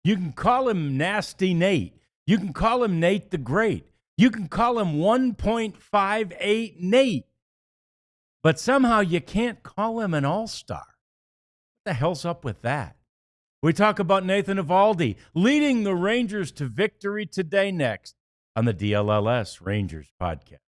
You can call him Nasty Nate. You can call him Nate the Great. You can call him 1.58 Nate. But somehow you can't call him an all-star. What the hell's up with that? We talk about Nathan Eovaldi leading the Rangers to victory today next on the DLLS Rangers podcast.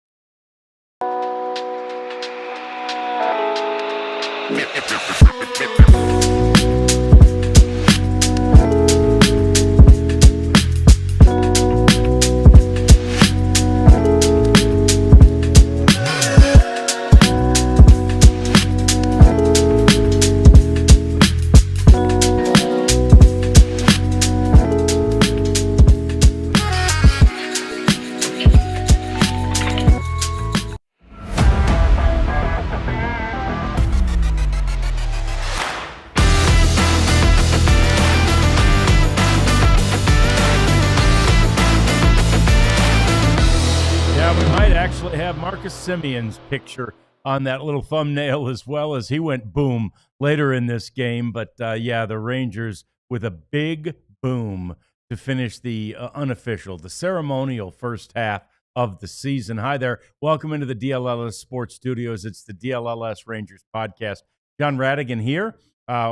Semien's picture on that little thumbnail as well, as he went boom later in this game. But the Rangers with a big boom to finish the the ceremonial first half of the season. Hi there. Welcome into the DLLS Sports Studios. It's the DLLS Rangers podcast. John Radigan here.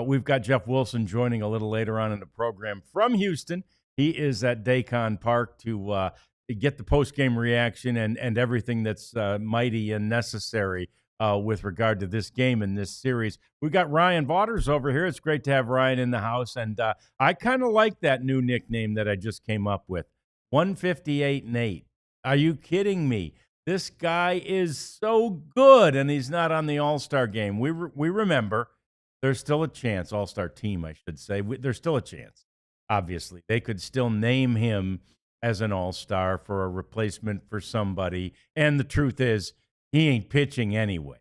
We've got Jeff Wilson joining a little later on in the program from Houston. He is at Daycon Park to get the post-game reaction and everything that's mighty and necessary with regard to this game and this series. We've got Ryan Vaughters over here. It's great to have Ryan in the house, and I kind of like that new nickname that I just came up with, 158 Nate. Are you kidding me? This guy is so good, and he's not on the All-Star game. We remember there's still a chance, All-Star team, I should say. There's still a chance, obviously. They could still name him as an all-star for a replacement for somebody. And the truth is, he ain't pitching anyway.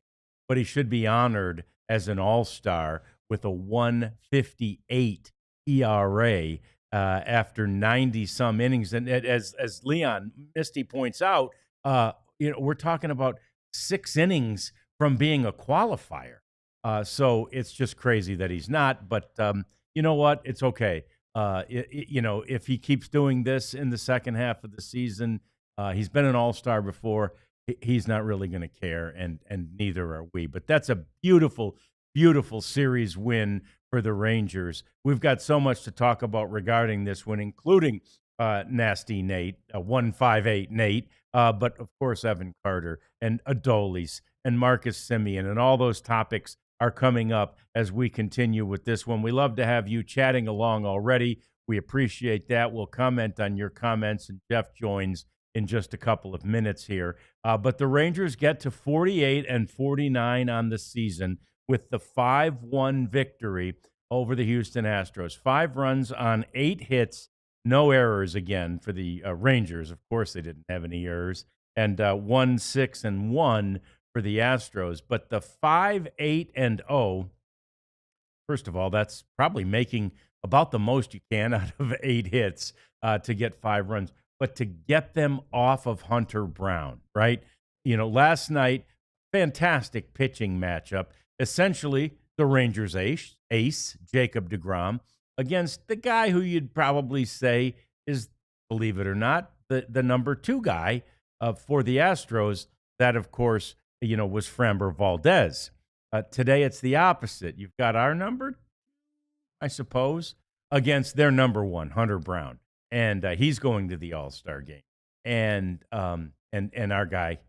But he should be honored as an all-star with a 1.58 ERA after 90-some innings. And as Leon Misty points out, we're talking about 6 innings from being a qualifier. So it's just crazy that he's not. But you know what? It's okay. If he keeps doing this in the second half of the season, he's been an all-star before. He's not really going to care, and neither are we. But that's a beautiful, beautiful series win for the Rangers. We've got so much to talk about regarding this one, including Nasty Nate, 158 Nate, but of course Evan Carter and Dlls and Marcus Semien, and all those topics are coming up as we continue with this one. We love to have you chatting along already. We appreciate that. We'll comment on your comments, and Jeff joins in just a couple of minutes here. But the Rangers get to 48-49 on the season with the 5-1 victory over the Houston Astros. 5 runs on 8 hits, no errors again for the Rangers. Of course, they didn't have any errors. And 1-6-1 for the Astros. But the 5-8-0, first of all, that's probably making about the most you can out of 8 hits to get 5 runs. But to get them off of Hunter Brown, right? Last night, fantastic pitching matchup. Essentially, the Rangers ace, Jacob deGrom, against the guy who you'd probably say is, believe it or not, the number 2 guy for the Astros. That, of course, was Framber Valdez. Today, it's the opposite. You've got our number, I suppose, against their number 1, Hunter Brown. And he's going to the All-Star game. And our guy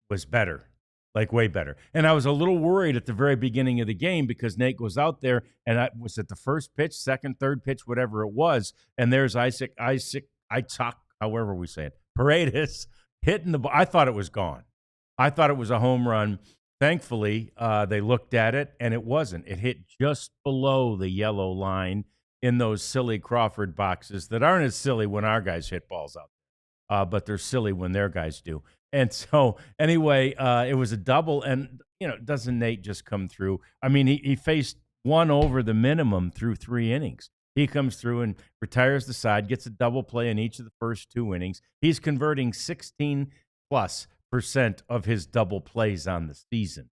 was better, like way better. And I was a little worried at the very beginning of the game because Nate goes out there, and was it the first pitch, second, third pitch, whatever it was, and there's Isaac, however we say it, Paredes hitting the ball. I thought it was gone. I thought it was a home run. Thankfully, they looked at it, and it wasn't. It hit just below the yellow line in those silly Crawford boxes that aren't as silly when our guys hit balls out, but they're silly when their guys do. And so, anyway, it was a double, and, doesn't Nate just come through? I mean, he faced 1 over the minimum through 3 innings. He comes through and retires the side, gets a double play in each of the first 2 innings. He's converting 16+% of his double plays on the season.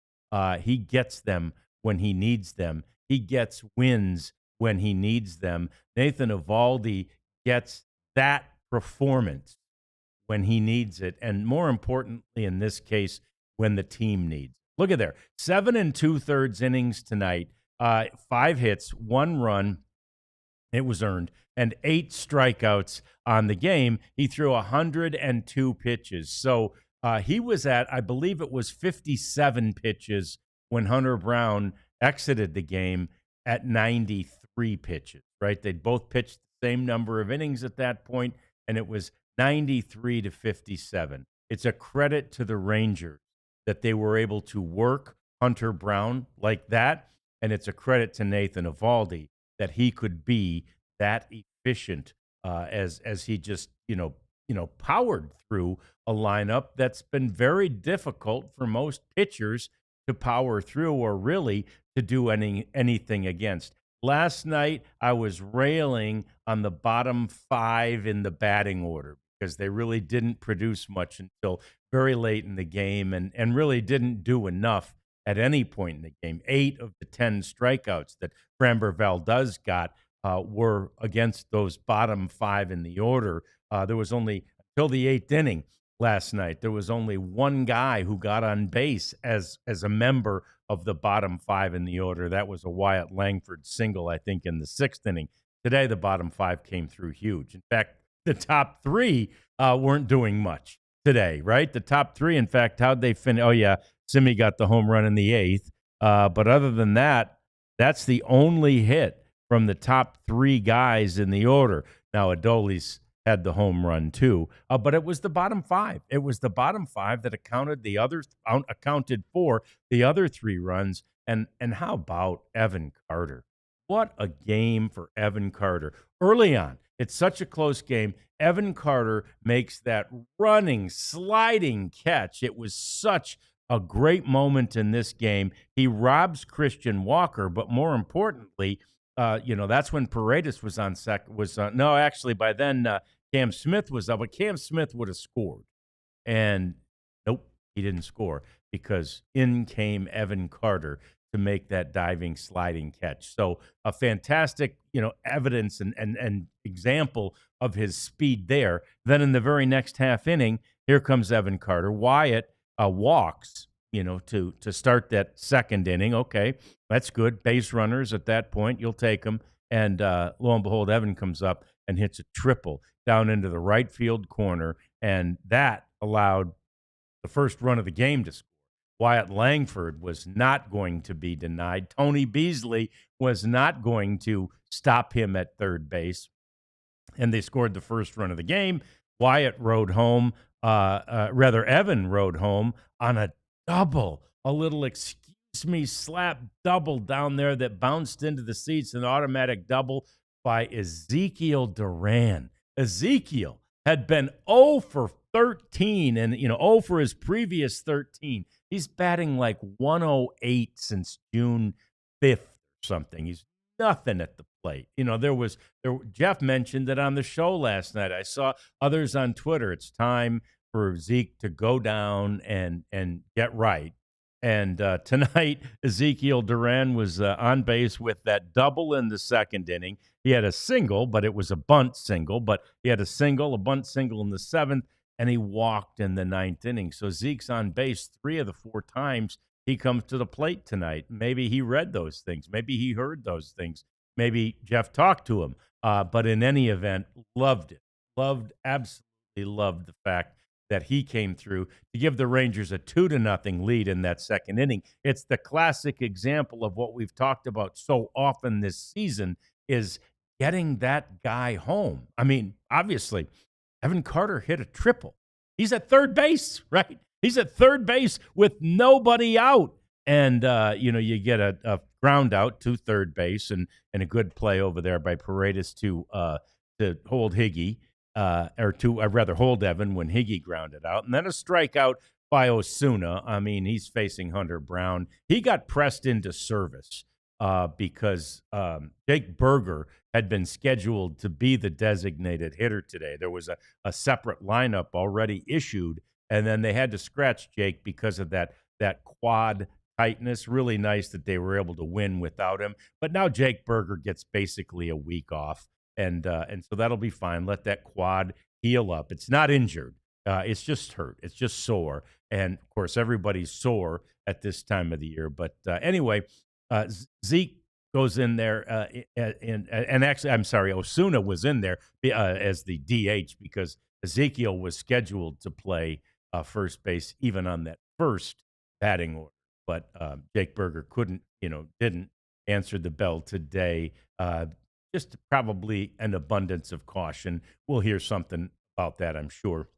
He gets them when he needs them. He gets wins when he needs them. Nathan Eovaldi gets that performance when he needs it, and more importantly, in this case, when the team needs it. Look at there, 7 2/3 innings tonight, 5 hits, 1 run. It was earned, and 8 strikeouts on the game. He threw 102 pitches. So he was at, I believe it was 57 pitches when Hunter Brown exited the game at 93 pitches, right? They'd both pitched the same number of innings at that point, and it was 93 to 57. It's a credit to the Rangers that they were able to work Hunter Brown like that, and it's a credit to Nathan Eovaldi that he could be that efficient as he just powered through a lineup that's been very difficult for most pitchers to power through or really to do anything against. Last night I was railing on the bottom 5 in the batting order because they really didn't produce much until very late in the game and really didn't do enough at any point in the game. 8 of the 10 strikeouts that Framber Valdez got were against those bottom 5 in the order. There was only, until the 8th inning last night, there was only one guy who got on base as a member of the bottom 5 in the order. That was a Wyatt Langford single, I think, in the 6th inning. Today, the bottom 5 came through huge. In fact, the top 3 weren't doing much today, right? The top 3, in fact, how'd they finish? Oh, yeah, Semien got the home run in the 8th. But other than that, that's the only hit from the top 3 guys in the order. Now, Dlls had the home run too, but it was the bottom 5. It was the bottom 5 that accounted for the other 3 runs. And how about Evan Carter? What a game for Evan Carter. Early on, it's such a close game. Evan Carter makes that running, sliding catch. It was such a great moment in this game. He robs Christian Walker, but more importantly, that's when Paredes was on no, actually, by then Cam Smith was up, but Cam Smith would have scored. And nope, he didn't score because in came Evan Carter to make that diving, sliding catch. So a fantastic, evidence and example of his speed there. Then in the very next half inning, here comes Evan Carter. Wyatt walks, to start that second inning. Okay, that's good. Base runners at that point, you'll take them. And lo and behold, Evan comes up and hits a triple down into the right field corner, and that allowed the first run of the game to score. Wyatt Langford was not going to be denied. Tony Beasley was not going to stop him at third base, and they scored the first run of the game. Wyatt rode home, Evan rode home on a double, a little slap double down there that bounced into the seats, an automatic double by Ezekiel Duran. Ezekiel had been 0 for 13 and 0 for his previous 13. He's batting like 108 since June 5th or something. He's nothing at the plate. Jeff mentioned it on the show last night. I saw others on Twitter. It's time for Zeke to go down and get right. And tonight, Ezekiel Duran was on base with that double in the second inning. He had a single, but it was a bunt single. But he had a bunt single in the 7th, and he walked in the 9th inning. So Zeke's on base 3 of the 4 times he comes to the plate tonight. Maybe he read those things. Maybe he heard those things. Maybe Jeff talked to him. But in any event, loved it. Absolutely loved the fact that he came through to give the Rangers a 2-0 lead in that second inning. It's the classic example of what we've talked about so often this season is getting that guy home. I mean, obviously, Evan Carter hit a triple. He's at third base, right? He's at third base with nobody out. And, you get a ground out to third base and a good play over there by Paredes to hold Higgy. Hold Evan when Higgy grounded out. And then a strikeout by Osuna. I mean, he's facing Hunter Brown. He got pressed into service because Jake Berger had been scheduled to be the designated hitter today. There was a separate lineup already issued, and then they had to scratch Jake because of that quad tightness. Really nice that they were able to win without him. But now Jake Berger gets basically a week off, and so that'll be fine. Let that quad heal up. It's not injured. It's just hurt. It's just sore. And of course, everybody's sore at this time of the year. But anyway, Zeke goes in there, and actually, I'm sorry, Osuna was in there as the DH because Ezekiel was scheduled to play first base even on that first batting order. But Jake Berger didn't answer the bell today. Just probably an abundance of caution. We'll hear something about that, I'm sure,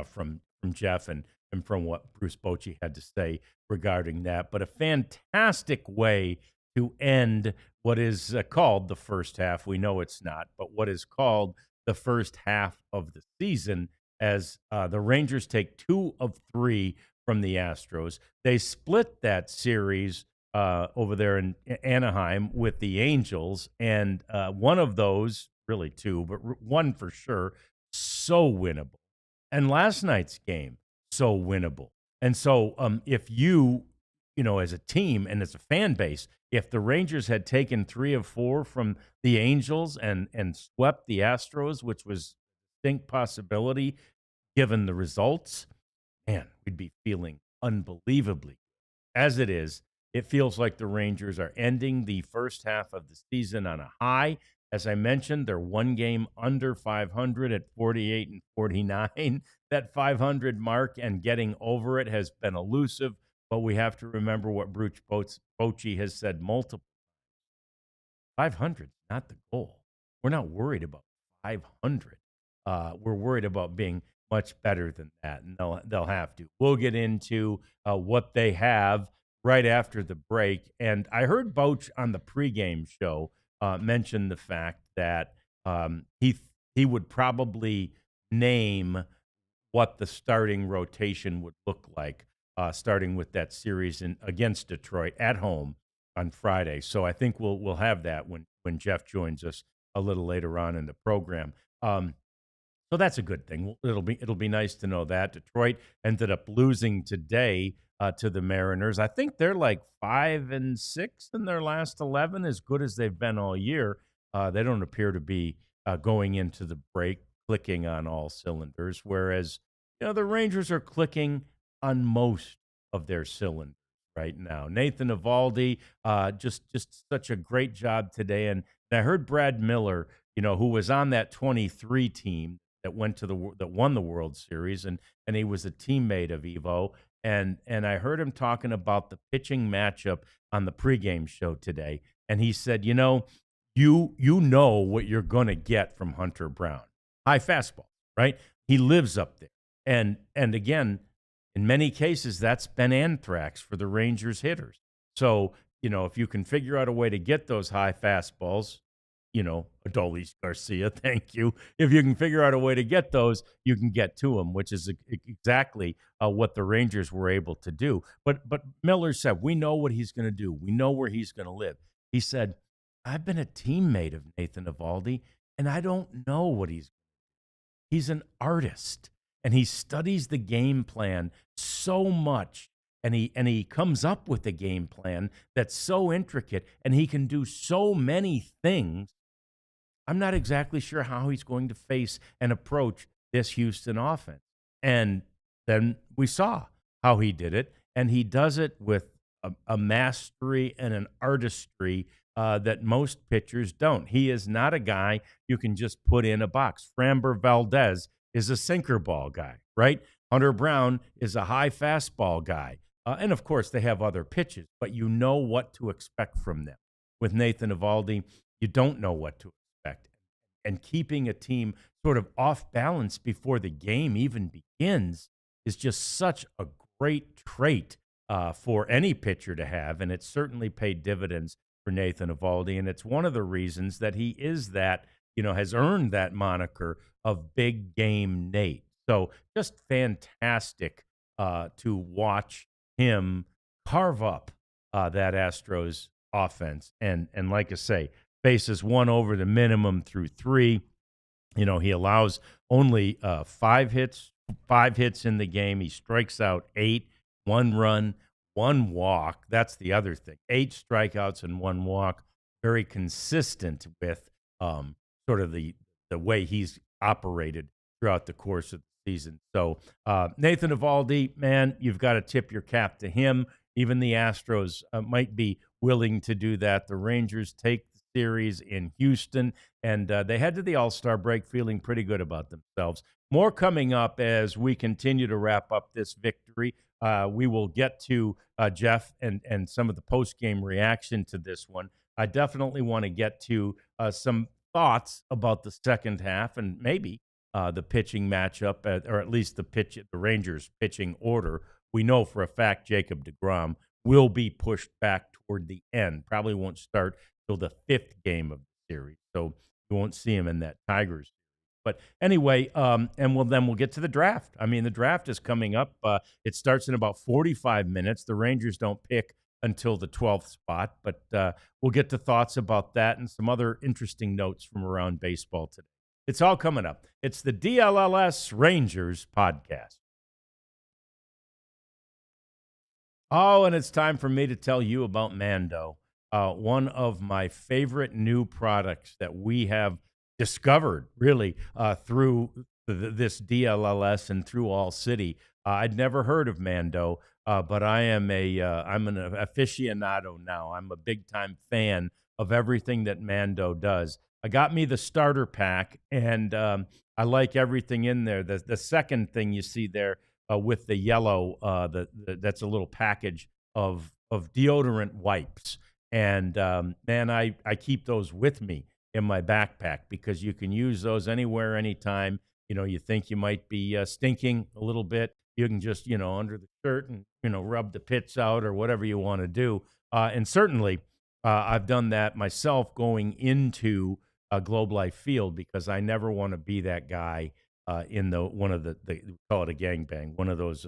from Jeff and from what Bruce Bochy had to say regarding that. But a fantastic way to end what is called the first half. We know it's not, but what is called the first half of the season as the Rangers take 2 of 3 from the Astros. They split that series over there in Anaheim with the Angels, and one of those, really 2, but one for sure, so winnable. And last night's game, so winnable. And so if as a team and as a fan base, if the Rangers had taken 3 of 4 from the Angels and swept the Astros, which was a distinct possibility given the results, man, we'd be feeling unbelievably. As it is, it feels like the Rangers are ending the first half of the season on a high. As I mentioned, they're 1 game under 500 at 48 and 49. That 500 mark and getting over it has been elusive, but we have to remember what Bruce Bochy has said multiple. 500 is not the goal. We're not worried about 500. We're worried about being much better than that, and they'll have to. We'll get into what they have right after the break. And I heard Boch on the pregame show mention the fact that he would probably name what the starting rotation would look like, starting with that series against Detroit at home on Friday. So I think we'll have that when Jeff joins us a little later on in the program. So that's a good thing. It'll be nice to know that Detroit ended up losing today to the Mariners. I think they're like 5-6 in their last 11, as good as they've been all year. They don't appear to be going into the break clicking on all cylinders, whereas the Rangers are clicking on most of their cylinders right now. Nathan Eovaldi, just such a great job today, and I heard Brad Miller, who was on that 23 team that won the World Series, and he was a teammate of Evo, and I heard him talking about the pitching matchup on the pregame show today, and he said, you know what you're going to get from Hunter Brown. High fastball, right? He lives up there. And again, in many cases, that's been anthrax for the Rangers hitters. So, if you can figure out a way to get those high fastballs, Adolis Garcia, thank you. If you can figure out a way to get those, you can get to them, which is exactly what the Rangers were able to do. But Miller said, we know what he's going to do. We know where he's going to live. He said, I've been a teammate of Nathan Eovaldi, and I don't know what he's an artist, and he studies the game plan so much, and he comes up with a game plan that's so intricate, and he can do so many things. I'm not exactly sure how he's going to face and approach this Houston offense. And then we saw how he did it, and he does it with a mastery and an artistry that most pitchers don't. He is not a guy you can just put in a box. Framber Valdez is a sinker ball guy, right? Hunter Brown is a high fastball guy. And, of course, they have other pitches, but you know what to expect from them. With Nathan Eovaldi, you don't know what to expect. And keeping a team sort of off balance before the game even begins is just such a great trait for any pitcher to have, and it's certainly paid dividends for Nathan Eovaldi, and it's one of the reasons that he is that, has earned that moniker of Big Game Nate. So just fantastic to watch him carve up that Astros offense. And like I say, bases one over the minimum through 3. He allows only 5 hits in the game. He strikes out 8, 1 run, one walk. That's the other thing. 8 strikeouts and 1 walk. Very consistent with sort of the way he's operated throughout the course of the season. So Nathan Eovaldi, man, you've got to tip your cap to him. Even the Astros might be willing to do that. The Rangers take the series in Houston, and they head to the All-Star break feeling pretty good about themselves. More coming up as we continue to wrap up this victory. We will get to Jeff and some of the post-game reaction to this one. I definitely want to get to some thoughts about the second half and maybe the pitching matchup, or at least the Rangers pitching order. We know for a fact Jacob deGrom will be pushed back toward the end. Probably won't start till the 5th game of the series, so you won't see him in that Tigers. But anyway, and we'll get to the draft. I mean, the draft is coming up. It starts in about 45 minutes. The Rangers don't pick until the 12th spot, but we'll get to thoughts about that and some other interesting notes from around baseball today. It's all coming up. It's the DLLS Rangers podcast. Oh, and it's time for me to tell you about Mando, one of my favorite new products that we have discovered, really, through this DLLS and through ALLCITY. I'd never heard of Mando, but I'm an aficionado now. I'm a big-time fan of everything that Mando does. I got me the starter pack, and I like everything in there. The second thing you see there, with the yellow, that's a little package of deodorant wipes. And man, I keep those with me in my backpack because you can use those anywhere, anytime. You think you might be stinking a little bit. You can just, under the shirt and, rub the pits out or whatever you want to do. And certainly I've done that myself going into a Globe Life Field because I never want to be that guy in one of the we call it a gangbang, one of those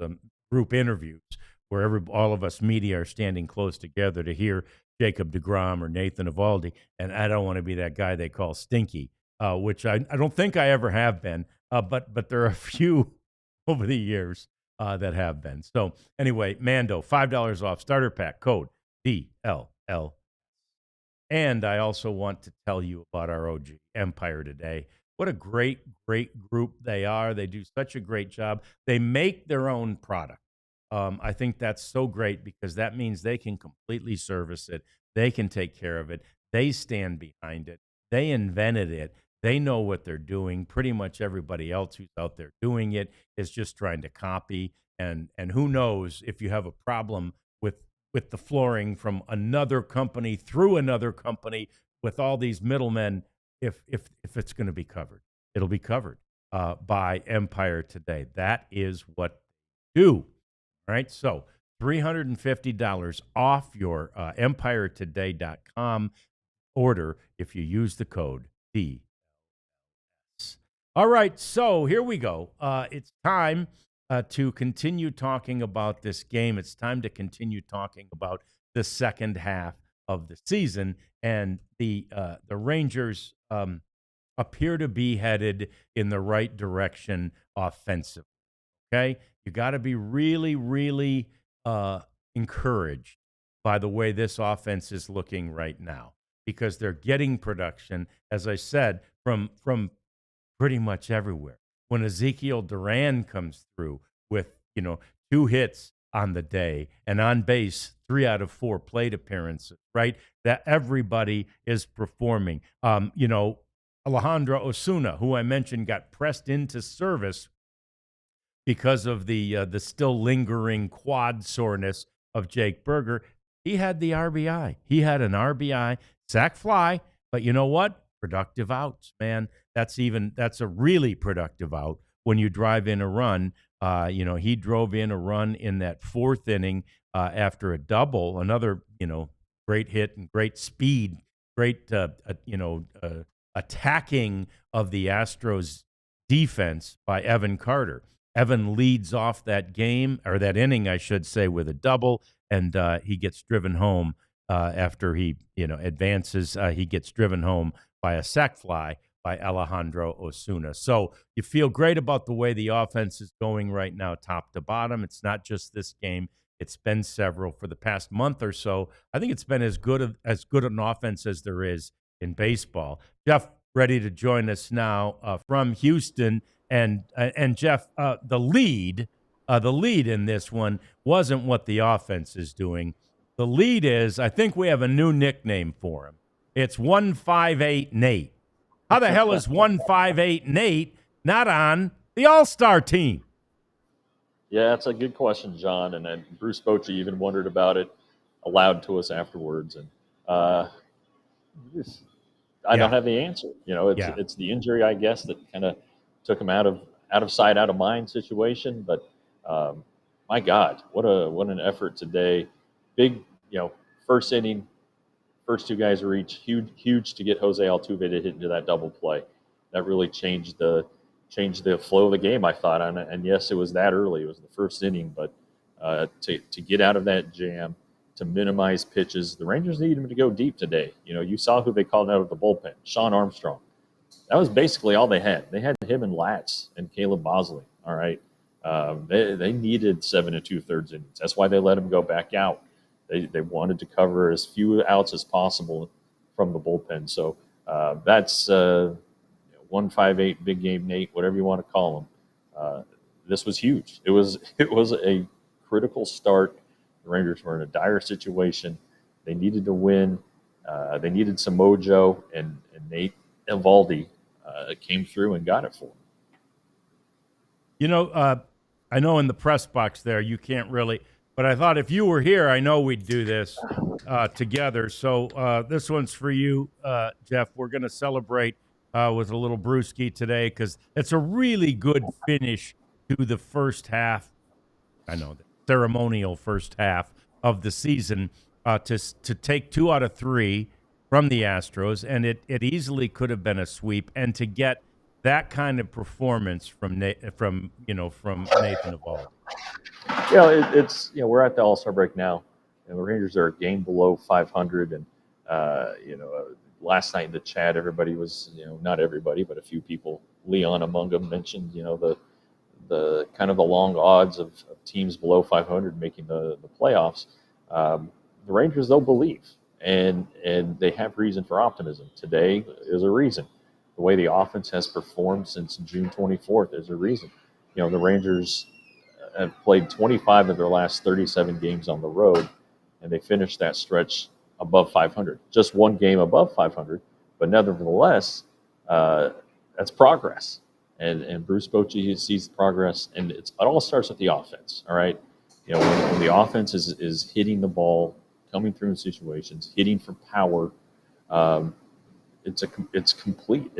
group interviews where all of us media are standing close together to hear Jacob deGrom or Nathan Eovaldi, and I don't want to be that guy they call stinky, which I don't think I ever have been, but there are a few over the years that have been. So anyway, Mando, $5 off starter pack, code DLL. And I also want to tell you about our OG Empire today. What a great, great group they are. They do such a great job. They make their own product. I think that's so great because that means they can completely service it. They can take care of it. They stand behind it. They invented it. They know what they're doing. Pretty much everybody else who's out there doing it is just trying to copy. And who knows if you have a problem with the flooring from another company through another company with all these middlemen, if it's going to be covered. It'll be covered by Empire today. That is what they do. All right, so $350 off your EmpireToday.com order if you use the code DLS. All right, so here we go. It's time to continue talking about this game. It's time to continue talking about the second half of the season, and the Rangers appear to be headed in the right direction offensively. Okay, you got to be really, really encouraged by the way this offense is looking right now because they're getting production, as I said, from pretty much everywhere. When Ezekiel Duran comes through with 2 hits on the day and on base 3 out of 4 plate appearances, right? That everybody is performing. Alejandro Osuna, who I mentioned got pressed into service because of the still lingering quad soreness of Jake Berger. He had the RBI. He had an RBI sac fly, but you know what? Productive outs, man. That's a really productive out when you drive in a run. He drove in a run in that 4th inning after a double. Another great hit and great speed, great attacking of the Astros defense by Evan Carter. Evan leads off that game, or that inning, I should say, with a double, and he gets driven home after he, advances. He gets driven home by a sac fly by Alejandro Osuna. So you feel great about the way the offense is going right now, top to bottom. It's not just this game. It's been several for the past month or so. I think it's been as good an offense as there is in baseball. Jeff, ready to join us now from Houston, and Jeff, the lead in this one wasn't what the offense is doing. The lead is, I think we have a new nickname for him. It's 158 Nate. How the hell is 158 Nate not on the All-Star team? Yeah, that's a good question, John. And then Bruce Bochy even wondered about it aloud to us afterwards. And I don't have the answer. It's the injury, I guess, that kind of took him out of sight, out of mind situation. But my God, what an effort today! Big, first inning, first two guys reach, huge to get Jose Altuve to hit into that double play. That really changed the flow of the game, I thought. And yes, it was that early. It was the first inning, but to get out of that jam, to minimize pitches, the Rangers needed him to go deep today. You saw who they called out of the bullpen, Sean Armstrong. That was basically all they had. They had him and Latz and Caleb Bosley. All right, they needed 7 2/3 innings. That's why they let him go back out. They wanted to cover as few outs as possible from the bullpen. So that's 158 Big Game Nate, whatever you want to call him. This was huge. It was a critical start. The Rangers were in a dire situation. They needed to win. They needed some mojo, and Nathan Eovaldi came through and got it for them. I know in the press box there you can't really, but I thought if you were here, I know we'd do this together. So this one's for you, Jeff. We're going to celebrate with a little brewski today because it's a really good finish to the first half. I know the ceremonial first half of the season to take 2 out of 3 from the Astros, and it easily could have been a sweep. And to get that kind of performance from Nathan Eovaldi. It's we're at the All-Star break now, and the Rangers are a game below 500. And last night in the chat, everybody was not everybody, but a few people, Leon among them, mentioned the kind of the long odds of teams below 500 making the playoffs. The Rangers, they'll believe, and they have reason for optimism. Today is a reason. The way the offense has performed since June 24th is a reason. The Rangers have played 25 of their last 37 games on the road, and they finished that stretch above 500. Just one game above 500, but nevertheless, that's progress. And Bruce Bochy sees progress, and it all starts with the offense. All right, when the offense is hitting the ball, coming through in situations, hitting for power, it's complete.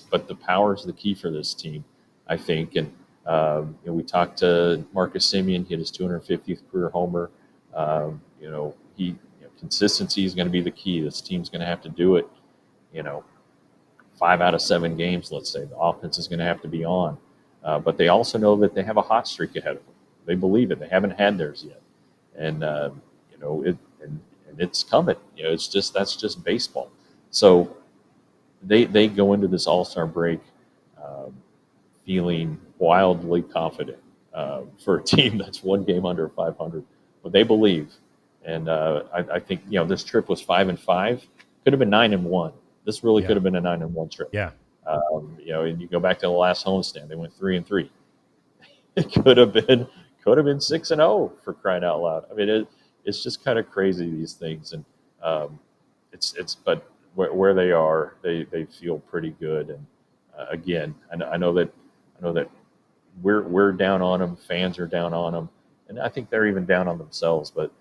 But the power is the key for this team, I think. And we talked to Marcus Semien, hit his 250th career homer. Consistency is going to be the key. This team's going to have to do it. 5 out of 7 games, let's say. The offense is going to have to be on. But they also know that they have a hot streak ahead of them. They believe it. They haven't had theirs yet. And, it's coming. That's just baseball. So they go into this All-Star break feeling wildly confident for a team that's one game under 500. But they believe. And I think, this trip was 5-5. Could have been 9-1. This really could have been a 9-1 trip. Yeah. And you go back to the last homestand, they went 3-3. It could have been 6-0 for crying out loud. I mean, it's just kind of crazy, these things, and but where they are, they feel pretty good. And again, I know that we're down on them, fans are down on them, and I think they're even down on themselves. But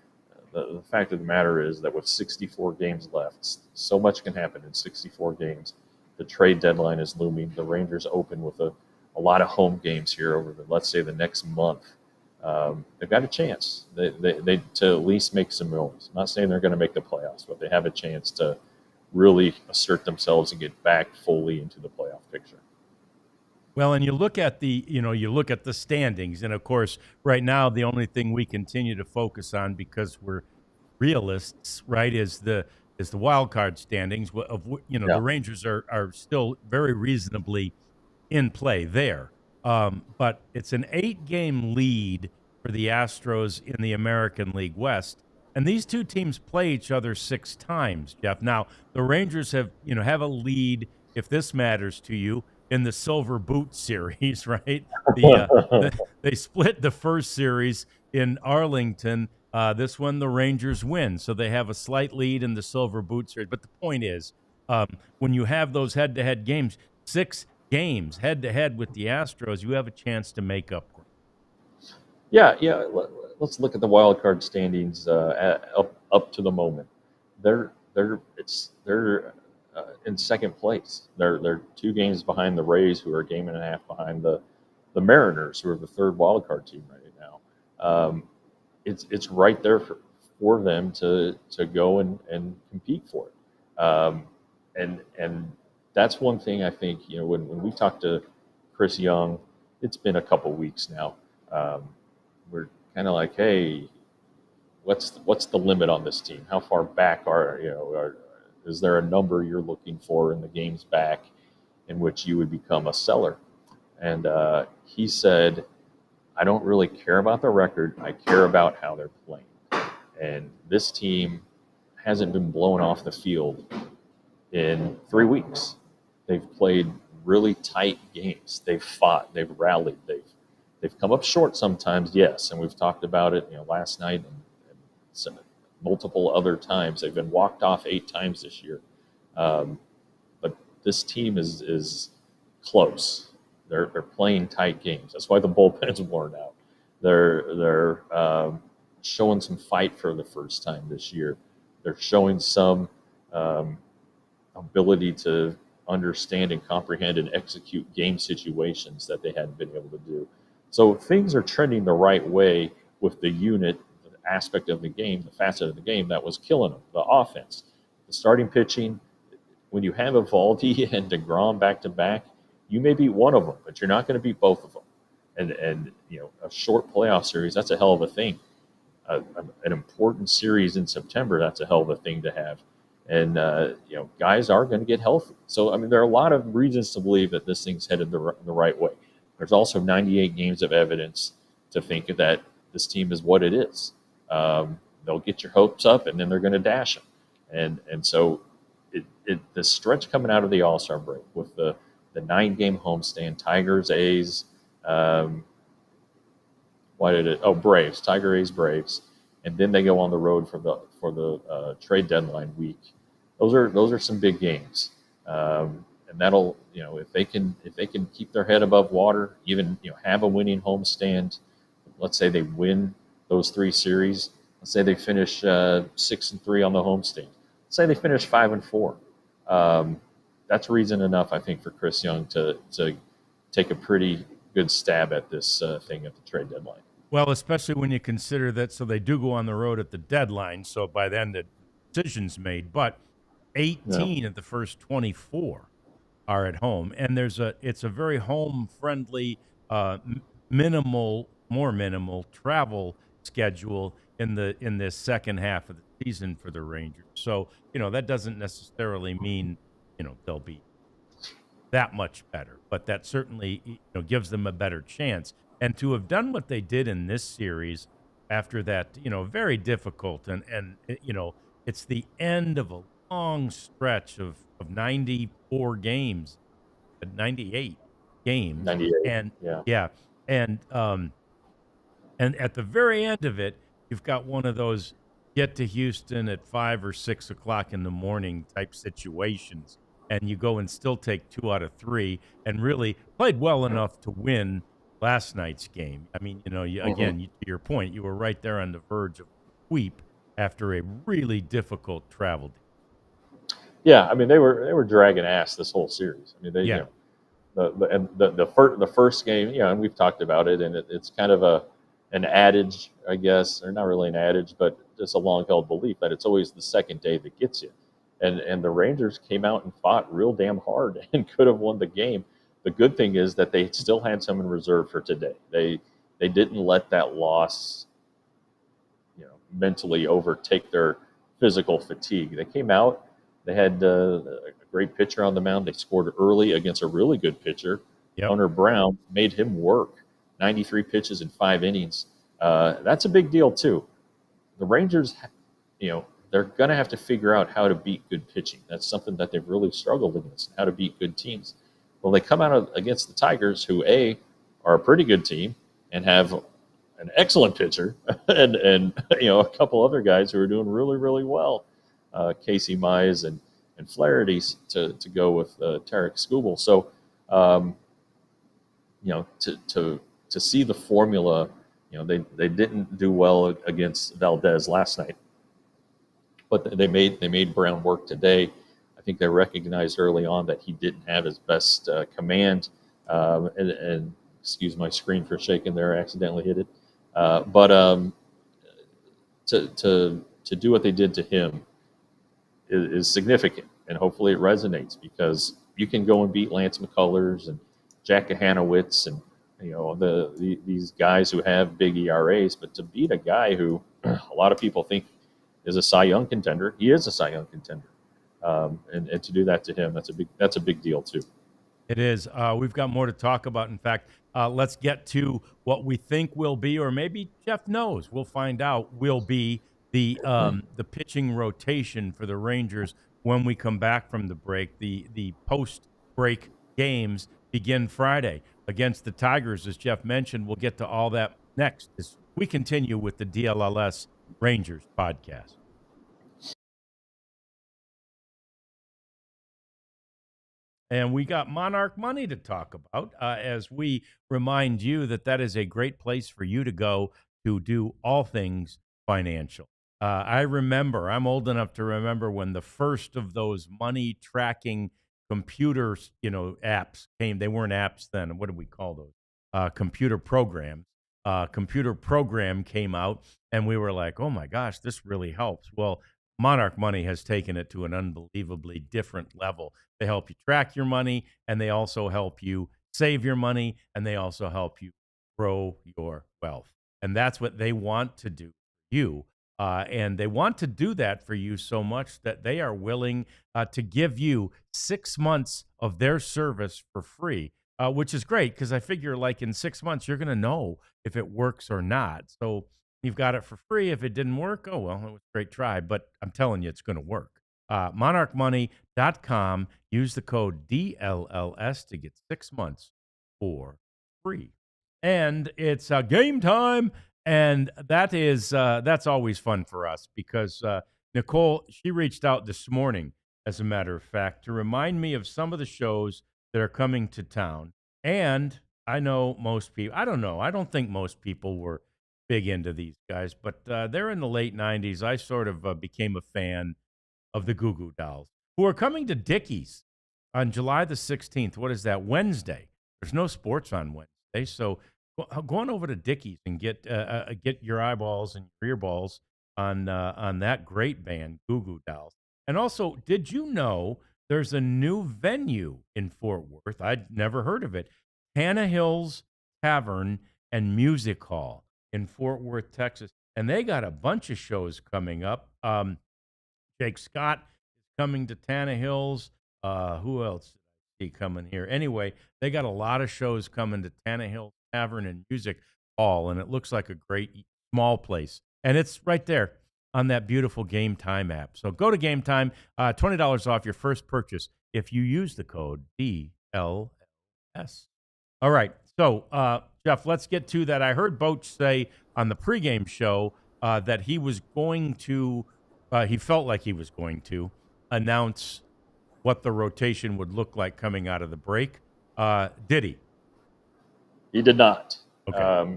the fact of the matter is that with 64 games left, so much can happen in 64 games. The trade deadline is looming. The Rangers open with a lot of home games here over let's say the next month. They've got a chance they to at least make some noise. I'm not saying they're going to make the playoffs, but they have a chance to really assert themselves and get back fully into the playoff picture. Well, and you look at the standings, and of course, right now the only thing we continue to focus on, because we're realists, right, is the wild card standings. The Rangers are still very reasonably in play there, but it's an 8-game lead for the Astros in the American League West. And these two teams play each other 6 times, Jeff. Now, the Rangers have a lead, if this matters to you, in the Silver Boot series, right? They split the first series in Arlington. This one, the Rangers win. So they have a slight lead in the Silver Boot series. But the point is, when you have those head-to-head games, 6 games head-to-head with the Astros, you have a chance to make up ground. Yeah. Let's look at the wild card standings up to the moment. They're in second place. They're 2 games behind the Rays, who are a game and a half behind the Mariners, who are the third wild card team right now. It's right there for them to go and compete for it. And that's one thing I think, when we talked to Chris Young, it's been a couple weeks now. We're kind of like, hey, what's the limit on this team? How far back is there a number you're looking for in the games back in which you would become a seller? And he said, I don't really care about the record. I care about how they're playing. And this team hasn't been blown off the field in 3 weeks. They've played really tight games. They've fought. They've rallied. They've come up short sometimes, yes, and we've talked about it. Last night and multiple other times. They've been walked off 8 times this year, but this team is close. They're playing tight games. That's why the bullpen's worn out. They're showing some fight for the first time this year. They're showing some ability to understand and comprehend and execute game situations that they hadn't been able to do. So things are trending the right way with the unit, the aspect of the game, the facet of the game that was killing them, the offense. The starting pitching, when you have Eovaldi and DeGrom back-to-back, you may beat one of them, but you're not going to beat both of them. And a short playoff series, that's a hell of a thing. An important series in September, that's a hell of a thing to have. And, guys are going to get healthy. So, there are a lot of reasons to believe that this thing's headed the right way. There's also 98 games of evidence to think that this team is what it is. They'll get your hopes up, and then they're going to dash them. And so the stretch coming out of the All-Star break with the 9-game homestand, Tigers, A's, Braves, Tiger, A's, Braves, and then they go on the road for the trade deadline week. Those are some big games. And that'll, if they can keep their head above water, even, have a winning homestand, let's say they win those 3 series, let's say they finish 6-3 on the homestand, let's say they finish 5-4. That's reason enough, I think, for Chris Young to take a pretty good stab at this thing at the trade deadline. Well, especially when you consider that, so they do go on the road at the deadline, so by then the decision's made, but 18 of the first 24 are at home, and it's a very home-friendly, more minimal travel schedule in this second half of the season for the Rangers. So, that doesn't necessarily mean, they'll be that much better, but that certainly, gives them a better chance. And to have done what they did in this series after that, very difficult, and it's the end of a long stretch of 94 games, 98 games. 98, and and at the very end of it, you've got one of those get to Houston at 5 or 6 o'clock in the morning type situations, and you go and still take 2 out of 3 and really played well enough to win last night's game. Again, to your point, you were right there on the verge of sweep after a really difficult travel day. Yeah, they were dragging ass this whole series. The first game, and we've talked about it, and it's kind of an adage, I guess, or not really an adage, but just a long-held belief that it's always the second day that gets you. And the Rangers came out and fought real damn hard and could have won the game. The good thing is that they still had some in reserve for today. They didn't let that loss, mentally overtake their physical fatigue. They came out. They had a great pitcher on the mound. They scored early against a really good pitcher. Yep. Hunter Brown made him work. 93 pitches in 5 innings. That's a big deal too. The Rangers, they're going to have to figure out how to beat good pitching. That's something that they've really struggled against, how to beat good teams. Well, they come out against the Tigers, who are a pretty good team and have an excellent pitcher, and a couple other guys who are doing really, really well, Casey Mize and Flaherty to go with Tarek Skubal. So, to see the formula, they didn't do well against Valdez last night, but they made Brown work today. I think they recognized early on that he didn't have his best command, and excuse my screen for shaking there, I accidentally hit it. But to do what they did to him is significant, and hopefully it resonates, because you can go and beat Lance McCullers and Jack Hanowitz and these guys who have big ERAs, but to beat a guy who a lot of people think is a Cy Young contender, he is a Cy Young contender, and to do that to him, that's a big deal too. It is. We've got more to talk about. In fact, let's get to what we think will be, or maybe Jeff knows. We'll find out. Will be the pitching rotation for the Rangers when we come back from the break. The post-break games begin Friday against the Tigers, as Jeff mentioned. We'll get to all that next as we continue with the DLLS Rangers podcast. And we got Monarch Money to talk about, as we remind you that is a great place for you to go to do all things financial. I'm old enough to remember when the first of those money tracking computers, apps came. They weren't apps then. What did we call those? Computer programs. Computer program came out, and we were like, oh my gosh, this really helps. Well, Monarch Money has taken it to an unbelievably different level. They help you track your money, and they also help you save your money, and they also help you grow your wealth. And that's what they want to do for you. And they want to do that for you so much that they are willing to give you 6 months of their service for free, which is great, because I figure like in 6 months, you're going to know if it works or not. So you've got it for free. If it didn't work, oh, well, it was a great try, but I'm telling you, it's going to work. monarchmoney.com. Use the code DLLS to get 6 months for free. And it's game time, and that's always fun for us, because Nicole, she reached out this morning, as a matter of fact, to remind me of some of the shows that are coming to town. And I know most people, I don't think most people were big into these guys, but they're in the late 90s. I sort of became a fan of the Goo Goo Dolls, who are coming to Dickies on July the 16th. What is that? Wednesday. There's no sports on Wednesday, so go on over to Dickies and get your eyeballs and your earballs on that great band, Goo Goo Dolls. And also, did you know there's a new venue in Fort Worth? I'd never heard of it. Tannehill's Tavern and Music Hall in Fort Worth, Texas. And they got a bunch of shows coming up. Jake Scott is coming to Tannehill's. Who else did I see coming here? Anyway, they got a lot of shows coming to Tannehill's Tavern and Music Hall, and it looks like a great small place. And it's right there on that beautiful Game Time app. So go to Game Time, $20 off your first purchase if you use the code DLLS. All right, so Jeff, let's get to that. I heard Boach say on the pregame show that he was going to, he felt like he was going to announce what the rotation would look like coming out of the break. Did he? He did not. Okay.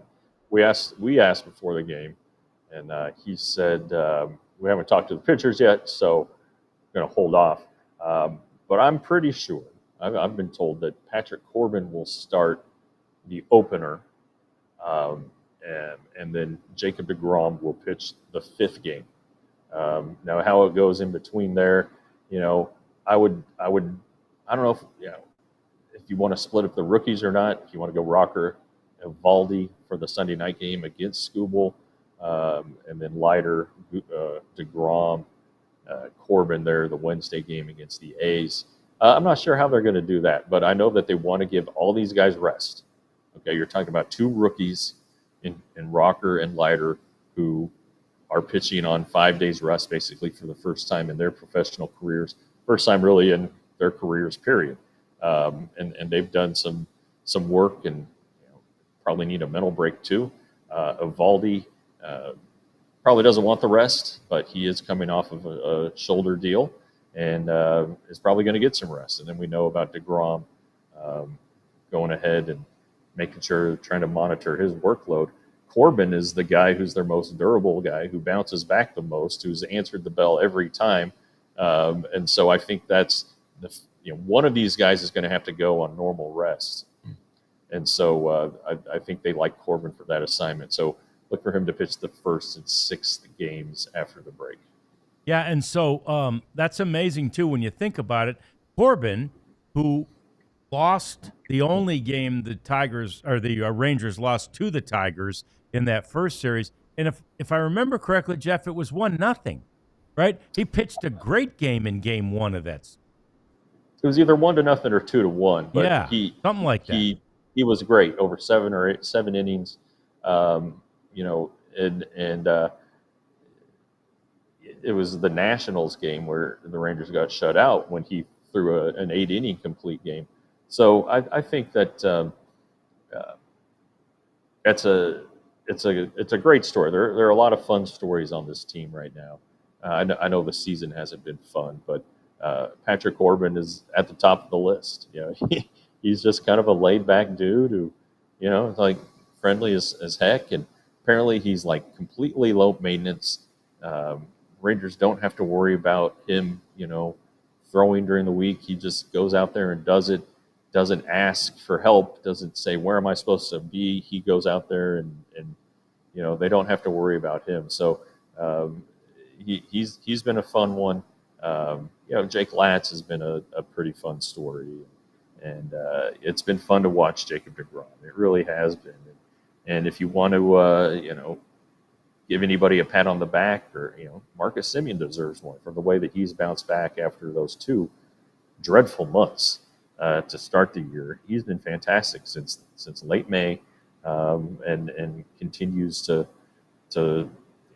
We asked before the game, and he said, we haven't talked to the pitchers yet, so we're going to hold off. But I'm pretty sure, I've been told that Patrick Corbin will start the opener, and then Jacob deGrom will pitch the fifth game. Now, how it goes in between there, I don't know if you want to split up the rookies or not. If you want to go Rocker, Eovaldi for the Sunday night game against Skubal, and then Leiter, deGrom, Corbin there the Wednesday game against the A's. I'm not sure how they're going to do that, but I know that they want to give all these guys rest. Okay, you're talking about two rookies, in Rocker and Leiter, who are pitching on 5 days rest basically for the first time in their professional careers, first time really in their careers, period. And they've done some work, and probably need a mental break too. Eovaldi probably doesn't want the rest, but he is coming off of a shoulder deal, and is probably going to get some rest. And then we know about DeGrom going ahead and making sure, trying to monitor his workload. Corbin is the guy who's their most durable guy, who bounces back the most, who's answered the bell every time. And so I think that's one of these guys is going to have to go on normal rest. And so I think they like Corbin for that assignment. So look for him to pitch the first and sixth games after the break. Yeah, and so that's amazing, too, when you think about it. Corbin, who lost the only game the Tigers or the Rangers lost to the Tigers in that first series. And if I remember correctly, Jeff, it was 1-0, right? He pitched a great game in game one of that. It was either 1-0 or 2-1. But yeah, something like that. He was great over 7 innings. And it was the Nationals game where the Rangers got shut out when he threw an 8-inning complete game. So I think that it's a great story. There are a lot of fun stories on this team right now. I know the season hasn't been fun, but Patrick Corbin is at the top of the list. He's just kind of a laid back dude who, is like friendly as heck, and apparently he's like completely low maintenance. Rangers don't have to worry about him, throwing during the week. He just goes out there and does it. Doesn't ask for help, doesn't say, where am I supposed to be? He goes out there and they don't have to worry about him. So he's been a fun one. Jake Latz has been a pretty fun story. And it's been fun to watch Jacob DeGrom. It really has been. And if you want to, give anybody a pat on the back, or, Marcus Semien deserves one for the way that he's bounced back after those 2 dreadful months. To start the year, he's been fantastic since late May, and continues to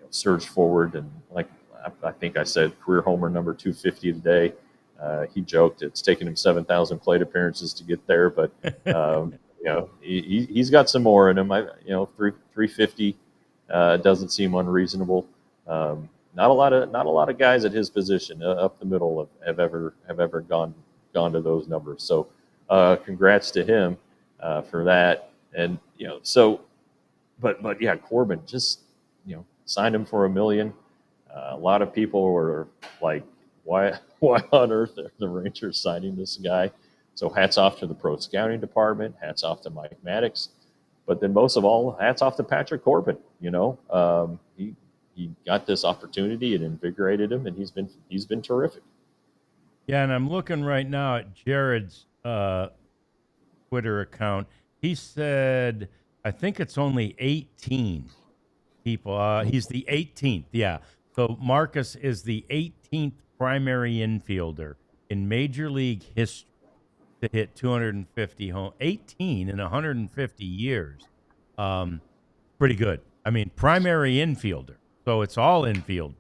surge forward. And like I think I said, career homer number 250 today. He joked it's taken him 7,000 plate appearances to get there, but he's got some more in him. 350 doesn't seem unreasonable. Not a lot of guys at his position up the middle have ever gone to those numbers. So congrats to him for that. And but yeah, Corbin just signed him for $1 million. A lot of people were like, why on earth are the Rangers signing this guy? So hats off to the pro scouting department, hats off to Mike Maddox, but then most of all, hats off to Patrick Corbin. He got this opportunity, and invigorated him, and he's been terrific. Yeah, and I'm looking right now at Jared's Twitter account. He said, I think it's only 18 people. He's the 18th, yeah. So Marcus is the 18th primary infielder in Major League history to hit 250 home. 18 in 150 years. Pretty good. I mean, primary infielder. So it's all infield.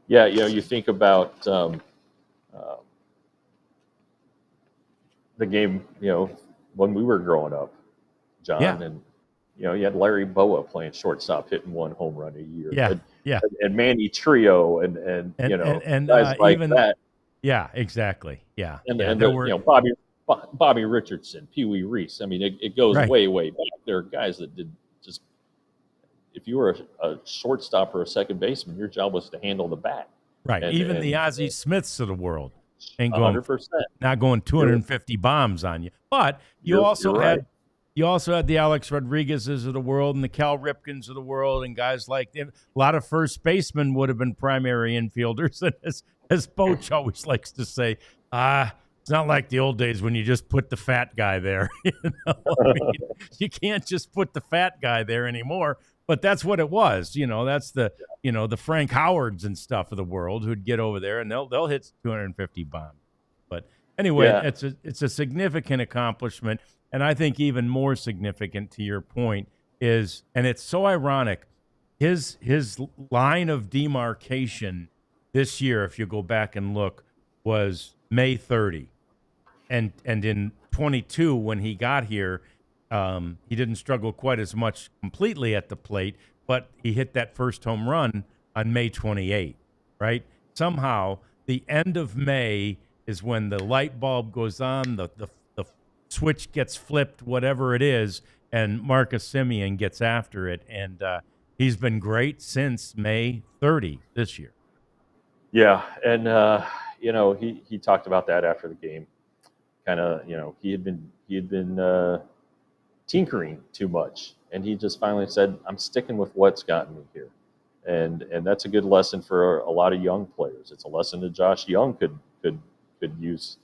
Yeah, you think about the game, when we were growing up, John, yeah. and you had Larry Boa playing shortstop, hitting 1 home run a year. Yeah, and Manny Trio, and guys like even that. Yeah, exactly. Yeah, and there were Bobby Richardson, Pee Wee Reese. I mean, it goes way back. There are guys that did just. If you were a shortstop or a second baseman, your job was to handle the bat. Right. Even the Ozzie Smiths of the world ain't 100%. Not going 250 bombs on you. But you also had the Alex Rodriguez's of the world and the Cal Ripkins of the world, and guys like them. A lot of first basemen would have been primary infielders. And as Boch always likes to say, it's not like the old days when you just put the fat guy there. You can't just put the fat guy there anymore. But that's what it was. That's the the Frank Howards and stuff of the world who'd get over there and they'll hit 250 bombs. But anyway, it's a significant accomplishment, and I think even more significant, to your point, is, and it's so ironic, his line of demarcation this year, if you go back and look, was May 30. And in 22, when he got here, he didn't struggle quite as much completely at the plate, but he hit that first home run on May 28, right? Somehow, the end of May is when the light bulb goes on, the switch gets flipped, whatever it is, and Marcus Semien gets after it. And he's been great since May 30 this year. Yeah, and he talked about that after the game. Kind of, he had been tinkering too much, and he just finally said, "I'm sticking with what's gotten me here," and that's a good lesson for a lot of young players. It's a lesson that Josh Young could use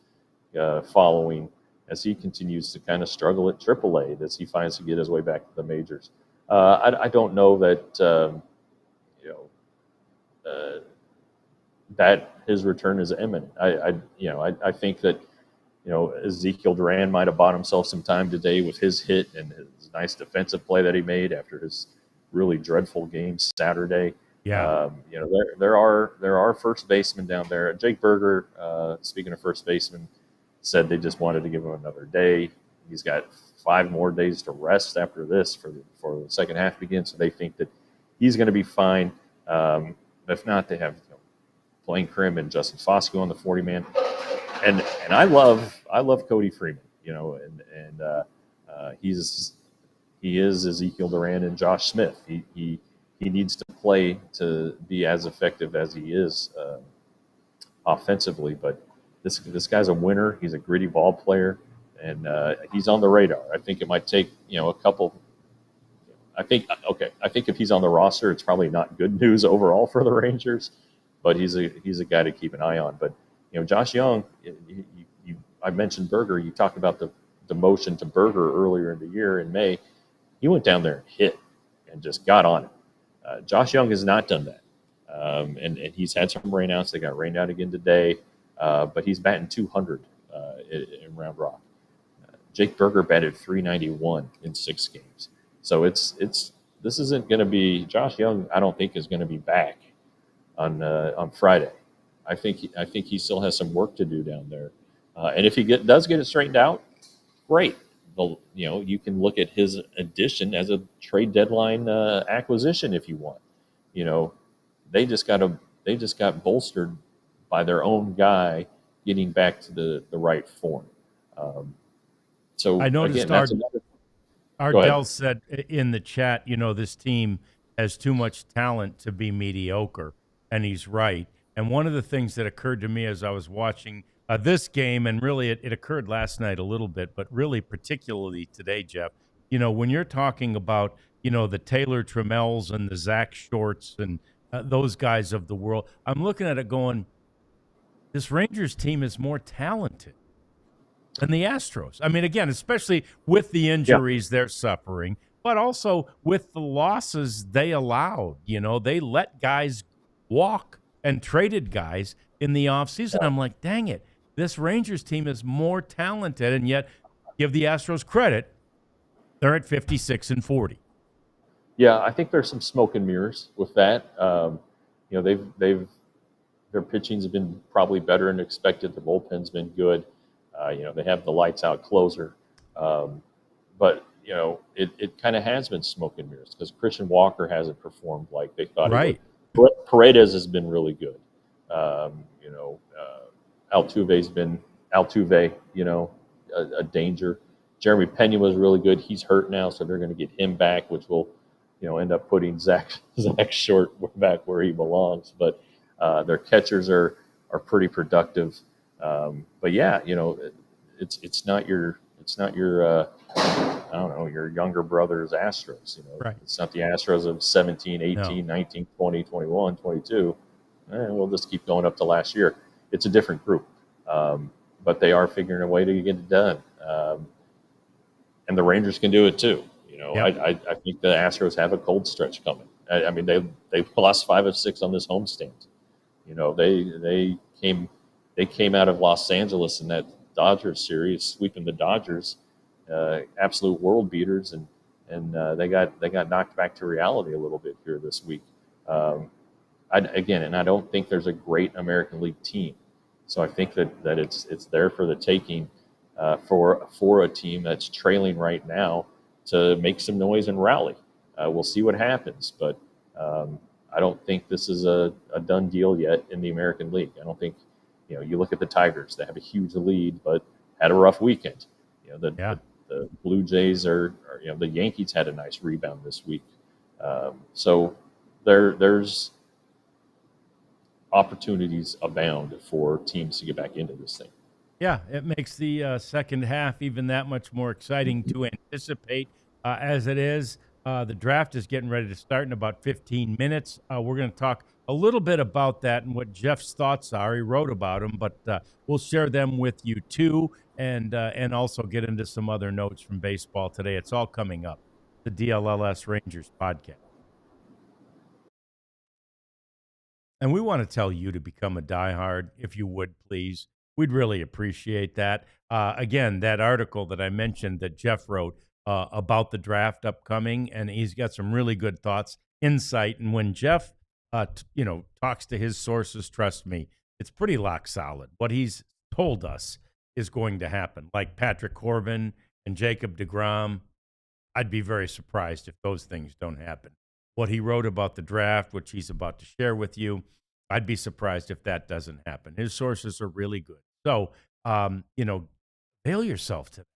following as he continues to kind of struggle at AAA as he finds to get his way back to the majors. I don't know that that his return is imminent. I think that Ezekiel Duran might have bought himself some time today with his hit and his nice defensive play that he made after his really dreadful game Saturday. Yeah. There are first basemen down there. Jake Berger, speaking of first baseman, said they just wanted to give him another day. He's got 5 more days to rest after this for the second half begins. So they think that he's going to be fine. If not, they have Blaine Crim and Justin Foscue on the 40-man. And I love Cody Freeman, and he is Ezekiel Duran and Josh Smith. He needs to play to be as effective as he is offensively. But this guy's a winner. He's a gritty ball player, and he's on the radar. I think it might take a couple. I think if he's on the roster, it's probably not good news overall for the Rangers. But he's a guy to keep an eye on. But Josh Young, I mentioned Berger. You talked about the demotion to Berger earlier in the year in May. He went down there and hit and just got on it. Josh Young has not done that, and he's had some rainouts. They got rained out again today, but he's batting 200 in Round Rock. Jake Berger batted 391 in 6 games. So this isn't going to be Josh Young. I don't think is going to be back on Friday. I think he still has some work to do down there, and if he does get it straightened out, great. Well, you can look at his addition as a trade deadline acquisition if you want. They just got bolstered by their own guy getting back to the right form. So I noticed again, Ardell said in the chat, this team has too much talent to be mediocre, and he's right. And one of the things that occurred to me as I was watching this game, and really it occurred last night a little bit, but really particularly today, Jeff, when you're talking about, the Taylor Trammels and the Zach Shorts and those guys of the world, I'm looking at it going, this Rangers team is more talented than the Astros. I mean, again, especially with the injuries they're suffering, but also with the losses they allowed. They let guys walk and traded guys in the offseason. I'm like, dang it, this Rangers team is more talented, and yet give the Astros credit, they're at 56-40. Yeah, I think there's some smoke and mirrors with that. Their pitching's been probably better than expected. The bullpen's been good. They have the lights out closer, but it kind of has been smoke and mirrors because Christian Walker hasn't performed like they thought he would. Paredes has been really good. Altuve's been a danger. Jeremy Pena was really good. He's hurt now, so they're going to get him back, which will end up putting Zach Short back where he belongs. But their catchers are pretty productive. But yeah, it's not your I don't know, your younger brother's Astros. Right. It's not the Astros of 17, 18, 19, 20, 21, 22. We'll just keep going up to last year. It's a different group, but they are figuring a way to get it done. And the Rangers can do it too. I think the Astros have a cold stretch coming. I mean, they lost 5 of 6 on this homestand. They came out of Los Angeles in that Dodgers series, sweeping the Dodgers, absolute world beaters, and and they got knocked back to reality a little bit here this week. I don't think there's a great American League team, so I think that it's there for the taking for a team that's trailing right now to make some noise and rally. We'll see what happens, but I don't think this is a done deal yet in the American League. I don't think, you look at the Tigers, they have a huge lead, but had a rough weekend. The Blue Jays are the Yankees had a nice rebound this week. So there's opportunities abound for teams to get back into this thing. Yeah, it makes the second half even that much more exciting to anticipate as it is. The draft is getting ready to start in about 15 minutes. We're going to talk a little bit about that and what Jeff's thoughts are. He wrote about them, but we'll share them with you too, and also get into some other notes from baseball today. It's all coming up. The DLLS Rangers podcast. And we want to tell you to become a diehard, if you would, please. We'd really appreciate that. Again, that article that I mentioned that Jeff wrote about the draft upcoming, and he's got some really good thoughts, insight. And when Jeff, talks to his sources, trust me, it's pretty lock solid. What he's told us is going to happen. Like Patrick Corbin and Jacob deGrom, I'd be very surprised if those things don't happen. What he wrote about the draft, which he's about to share with you, I'd be surprised if that doesn't happen. His sources are really good. So, avail yourself to that.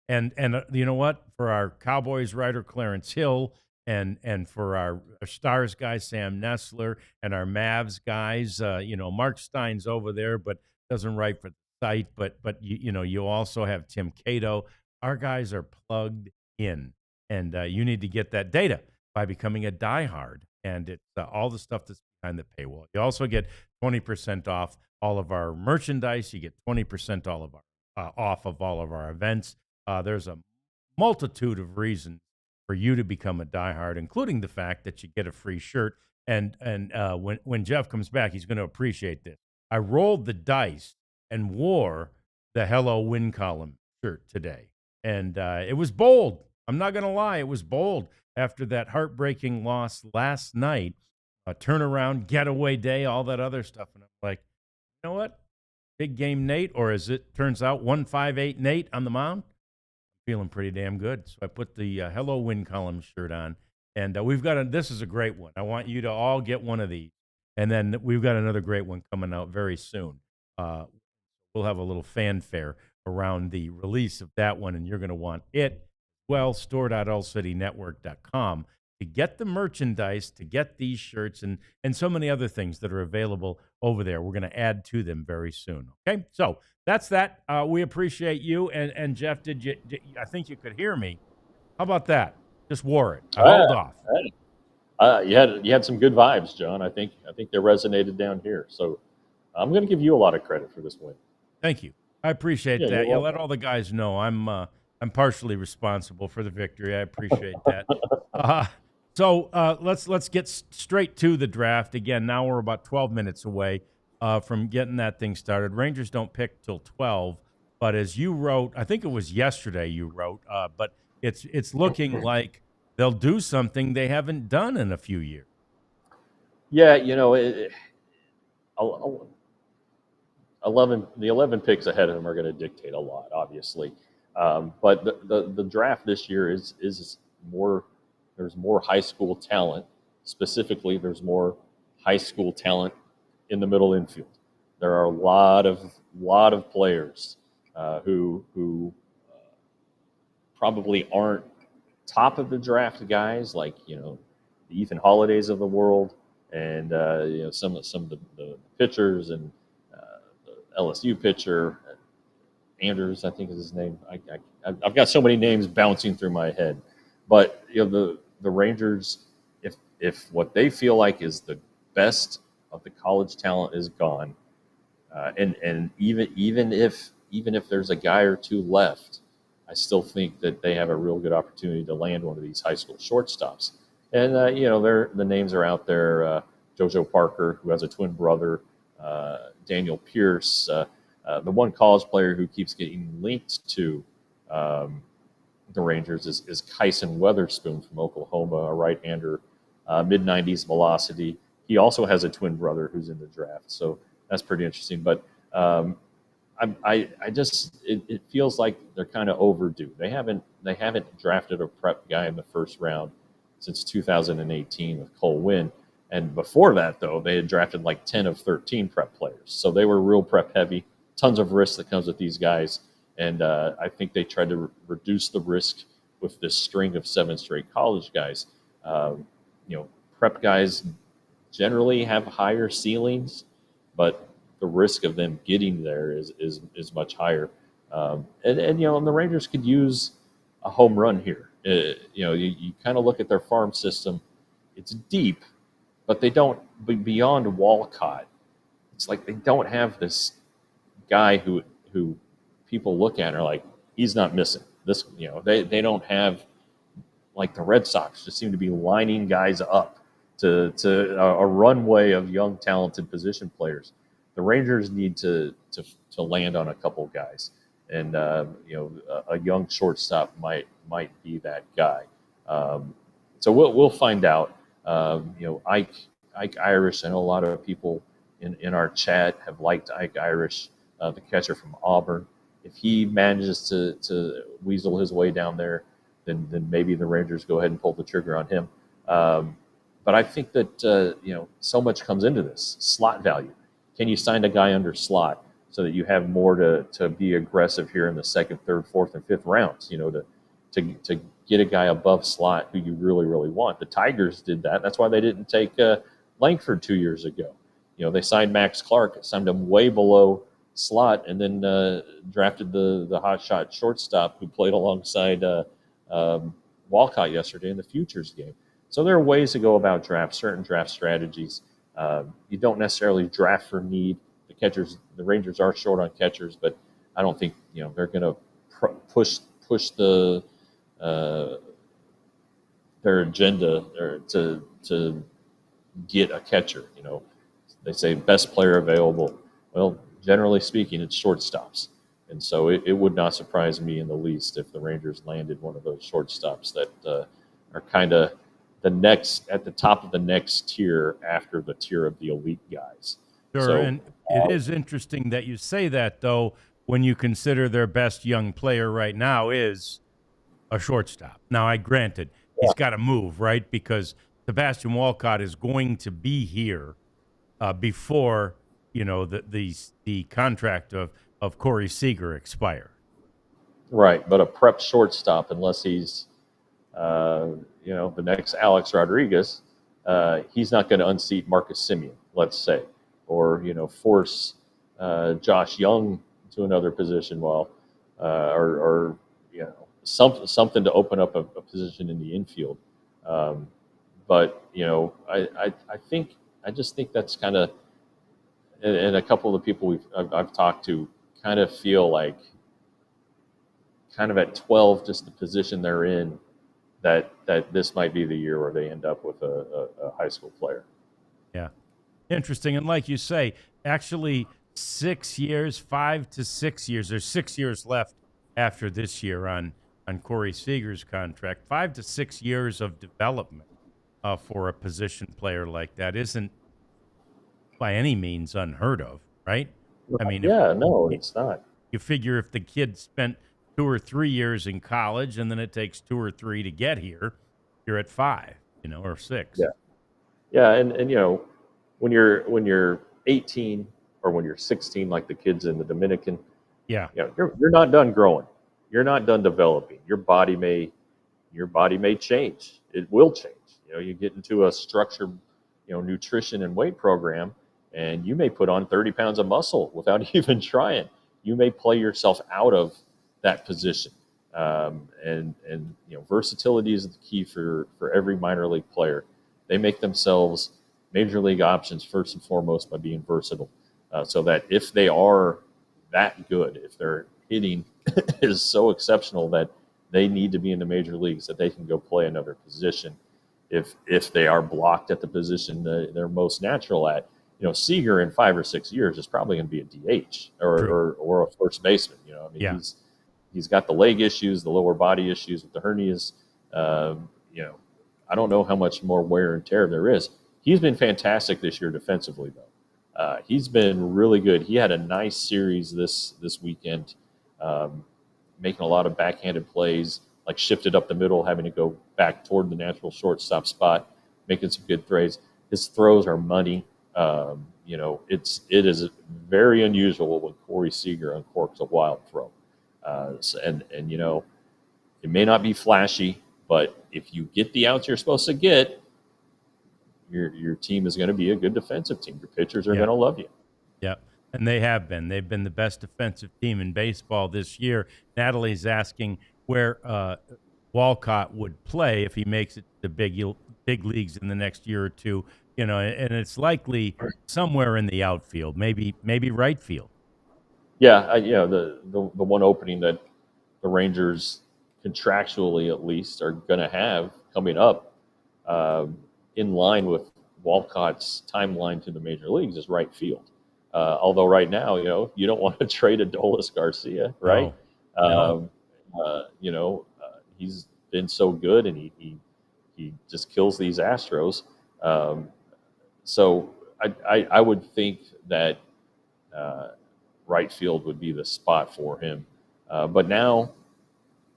And you know what? For our Cowboys writer, Clarence Hill, and for our Stars guy, Sam Nessler, and our Mavs guys, Mark Stein's over there, but doesn't write for the site. But you also have Tim Cato. Our guys are plugged in, and you need to get that data by becoming a diehard, and it's all the stuff that's behind the paywall. You also get 20% off all of our merchandise. You get 20% off of all of our events. There's a multitude of reasons for you to become a diehard, including the fact that you get a free shirt. And when Jeff comes back, he's going to appreciate this. I rolled the dice and wore the Hello Win Column shirt today, and it was bold. I'm not going to lie, it was bold. After that heartbreaking loss last night, a turnaround, getaway day, all that other stuff. And I'm like, you know what? Big game Nate, or as it turns out, 158 Nate on the mound. Feeling pretty damn good. So I put the Hello Win Column shirt on. And this is a great one. I want you to all get one of these. And then we've got another great one coming out very soon. We'll have a little fanfare around the release of that one, and you're going to want it. Well, store.allcitynetwork.com to get the merchandise, to get these shirts, and so many other things that are available over there. We're going to add to them very soon. Okay, so that's that. We appreciate you. And Jeff, I think you could hear me. How about that? Just wore it. I held off. You had some good vibes, John. I think they resonated down here. So I'm going to give you a lot of credit for this win. Thank you. I appreciate that. You let all the guys know I'm partially responsible for the victory. I appreciate that. So let's get straight to the draft. Again, now we're about 12 minutes away from getting that thing started. Rangers don't pick till 12, but as you wrote, I think it was yesterday you wrote, but it's looking like they'll do something they haven't done in a few years. Yeah, the 11 picks ahead of them are going to dictate a lot, obviously. But the draft this year is more. There's more high school talent. Specifically, there's more high school talent in the middle infield. There are a lot of players who probably aren't top of the draft guys, like the Ethan Hollidays of the world, and some of the pitchers, and the LSU pitcher Andrews, I think is his name. I've got so many names bouncing through my head, but the Rangers, if what they feel like is the best of the college talent is gone, and even if there's a guy or two left, I still think that they have a real good opportunity to land one of these high school shortstops. And the names are out there. JoJo Parker, who has a twin brother, Daniel Pierce, the one college player who keeps getting linked to the Rangers is Kyson Weatherspoon from Oklahoma, a right-hander, mid-90s velocity. He also has a twin brother who's in the draft, so that's pretty interesting. But I just it feels like they're kind of overdue. They haven't drafted a prep guy in the first round since 2018 with Cole Winn. And before that, though, they had drafted like 10 of 13 prep players. So they were real prep heavy, tons of risk that comes with these guys. And I think they tried to reduce the risk with this string of 7 straight college guys. Prep guys generally have higher ceilings, but the risk of them getting there is much higher. And the Rangers could use a home run here. You kind of look at their farm system. It's deep, but they don't, beyond Walcott, it's like they don't have this guy who people look at and are like, he's not missing. This, they don't have, like the Red Sox just seem to be lining guys up to a runway of young, talented position players. The Rangers need to land on a couple guys, and a young shortstop might be that guy. So we'll find out. Ike Irish. I know a lot of people in our chat have liked Ike Irish, the catcher from Auburn. If he manages to weasel his way down there, then maybe the Rangers go ahead and pull the trigger on him. But I think that so much comes into this slot value. Can you sign a guy under slot so that you have more to be aggressive here in the second, third, fourth, and fifth rounds? To get a guy above slot who you really, really want. The Tigers did that. That's why they didn't take Langford 2 years ago. They signed Max Clark, signed him way below slot, and then drafted the hotshot shortstop who played alongside Walcott yesterday in the Futures game. So there are ways to go about certain draft strategies. You don't necessarily draft for need. The Rangers are short on catchers, but I don't think they're going to push their agenda or to get a catcher. They say best player available. Well, generally speaking, it's shortstops, and so it would not surprise me in the least if the Rangers landed one of those shortstops that are kind of at the top of the next tier after the tier of the elite guys. Sure, so, and it is interesting that you say that, though, when you consider their best young player right now is a shortstop. Now, granted, he's got to move, right? Because Sebastian Walcott is going to be here before the contract of Corey Seager expires. Right, but a prep shortstop, unless he's the next Alex Rodriguez, he's not going to unseat Marcus Semien, let's say, or force Josh Young to another position, or something to open up a position in the infield. But I just think that's kind of, and a couple of the people I've talked to kind of feel like, kind of at 12, just the position they're in, that this might be the year where they end up with a high school player. Yeah, interesting. And like you say, actually 6 years, 5 to 6 years. There's 6 years left after this year on Corey Seager's contract. 5 to 6 years of development for a position player like that isn't by any means unheard of, right? I mean, it's not. You figure if the kid spent 2 or 3 years in college and then it takes 2 or 3 to get here, you're at 5, or 6. Yeah, and when you're 18 or when you're 16, like the kids in the Dominican, you're not done growing. You're not done developing. Your body may change. It will change. You get into a structured, nutrition and weight program, and you may put on 30 pounds of muscle without even trying. You may play yourself out of that position. And versatility is the key for every minor league player. They make themselves major league options first and foremost by being versatile, so that if they are that good, if their hitting is so exceptional that they need to be in the major leagues, that they can go play another position. If they are blocked at the position they're most natural at, Seager in 5 or 6 years is probably going to be a DH or a first baseman. he's got the leg issues, the lower body issues with the hernias. You know, I don't know how much more wear and tear there is. He's been fantastic this year defensively, though. He's been really good. He had a nice series this weekend, making a lot of backhanded plays, like shifted up the middle, having to go back toward the natural shortstop spot, making some good throws. His throws are money. You know, it is very unusual when Corey Seager uncorks a wild throw. And you know, it may not be flashy, but if you get the outs you're supposed to get, your team is going to be a good defensive team. Your pitchers are going to love you. Yeah, and they have been. They've been the best defensive team in baseball this year. Natalie's asking where Walcott would play if he makes it to big leagues in the next year or two. You know, and it's likely somewhere in the outfield, maybe right field. Yeah, you know, the one opening that the Rangers contractually at least are going to have coming up, in line with Walcott's timeline to the major leagues, is right field. Although right now, you know, you don't want to trade Adolis Garcia, right? No. You know, he's been so good, and he just kills these Astros. So I would think that right field would be the spot for him. But now,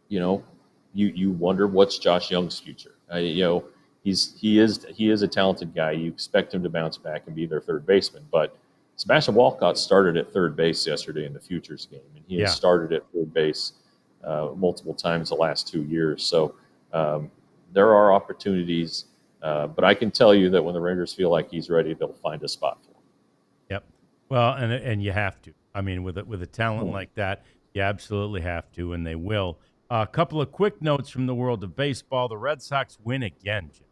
you know, you wonder what's Josh Young's future. You know, he is a talented guy. You expect him to bounce back and be their third baseman. But Sebastian Walcott started at third base yesterday in the Futures game, and he has started at third base multiple times the last 2 years. So there are opportunities. But I can tell you that when the Rangers feel like he's ready, they'll find a spot for him. Yep. Well, and you have to. I mean, with a talent like that, you absolutely have to, and they will. A couple of quick notes from the world of baseball. The Red Sox win again, Jim.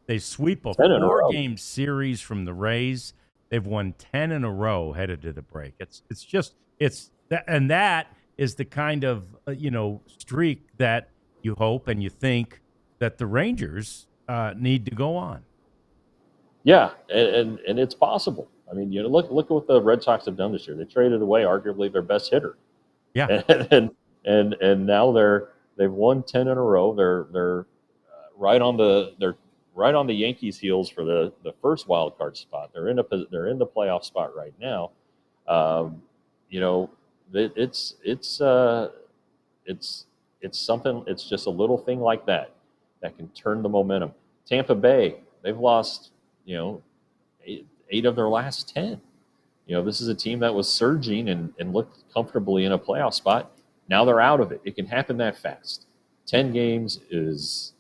They sweep a 4-game series from the Rays. They've won 10 in a row headed to the break. That is the kind of streak that you hope and you think that the Rangers need to go on. Yeah, and it's possible. I mean, you know, look at what the Red Sox have done this year. They traded away arguably their best hitter. Yeah, and now they've won 10 in a row. They're right on the Yankees' heels for the first wild card spot. They're in the playoff spot right now. You know, it's something. It's just a little thing like that can turn the momentum. Tampa Bay, they've lost, you know, eight of their last 10. You know, this is a team that was surging and looked comfortably in a playoff spot. Now they're out of it. It can happen that fast. 10 games is,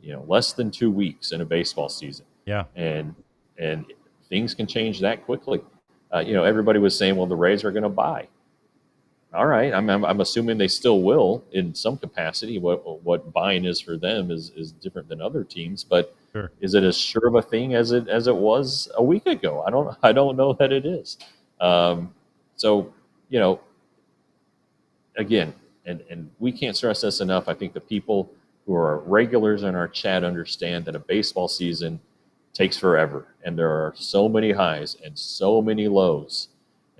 you know, less than 2 weeks in a baseball season. Yeah. And things can change that quickly. You know, everybody was saying, well, the Rays are going to buy. All right. I'm assuming they still will in some capacity. What buying is for them is different than other teams, but sure. Is it as sure of a thing as it was a week ago? I don't know that it is. So, you know, again, and we can't stress this enough. I think the people who are regulars in our chat understand that a baseball season takes forever, and there are so many highs and so many lows,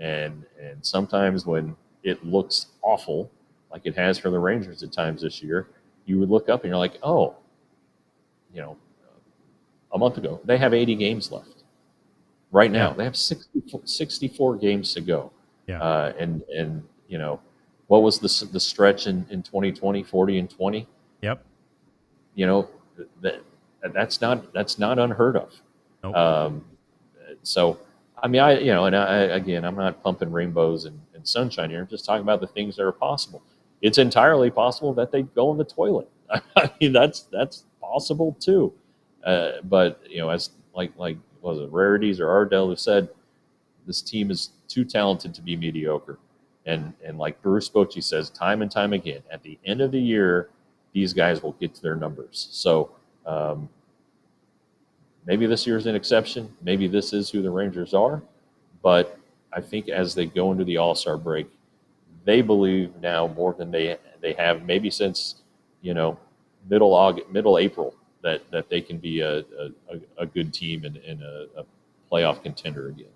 and sometimes when it looks awful, like it has for the Rangers at times this year, you would look up and you're like, oh, you know, a month ago, they have 80 games left. Right now, they have 64 games to go. Yeah. And you know, what was the stretch in 2020, 40 and 20? Yep. You know, that's not unheard of. Nope. So, I mean, I'm not pumping rainbows and sunshine here. I'm just talking about the things that are possible. It's entirely possible that they go in the toilet. I mean, that's possible too. But you know, as like was it Rarities or Ardell who said, this team is too talented to be mediocre. And like Bruce Bochy says time and time again, at the end of the year, these guys will get to their numbers. So maybe this year's an exception. Maybe this is who the Rangers are. But I think as they go into the All-Star break, they believe now more than they have maybe since, you know, middle April that they can be a good team and a playoff contender again.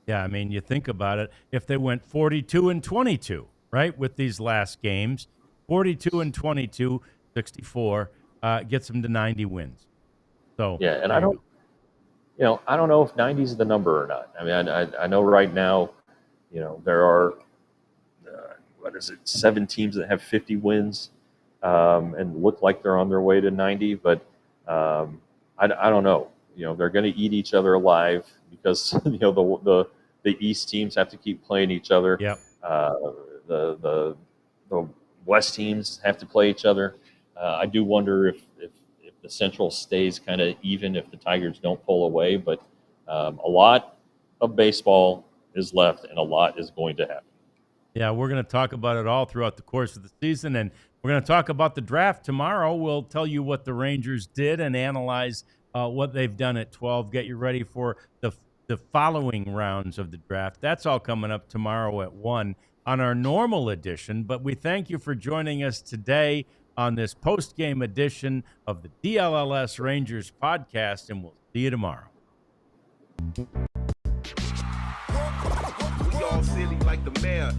Yeah, I mean, you think about it. If they went 42-22, right, with these last games, 42 and 22, 64, gets them to 90 wins. So yeah, and I don't know if 90 is the number or not. I mean, I know right now, there are 7 teams that have 50 wins, and look like they're on their way to 90. But I don't know. They're going to eat each other alive because the East teams have to keep playing each other. Yep. The West teams have to play each other. I do wonder if the Central stays kind of even if the Tigers don't pull away. But a lot of baseball is left, and a lot is going to happen. Yeah, we're going to talk about it all throughout the course of the season, and we're going to talk about the draft tomorrow. We'll tell you what the Rangers did and analyze what they've done at 12. Get you ready for the following rounds of the draft. That's all coming up tomorrow at 1 on our normal edition, but we thank you for joining us today on this post-game edition of the DLLS Rangers podcast, and we'll see you tomorrow. We all silly like the mayor.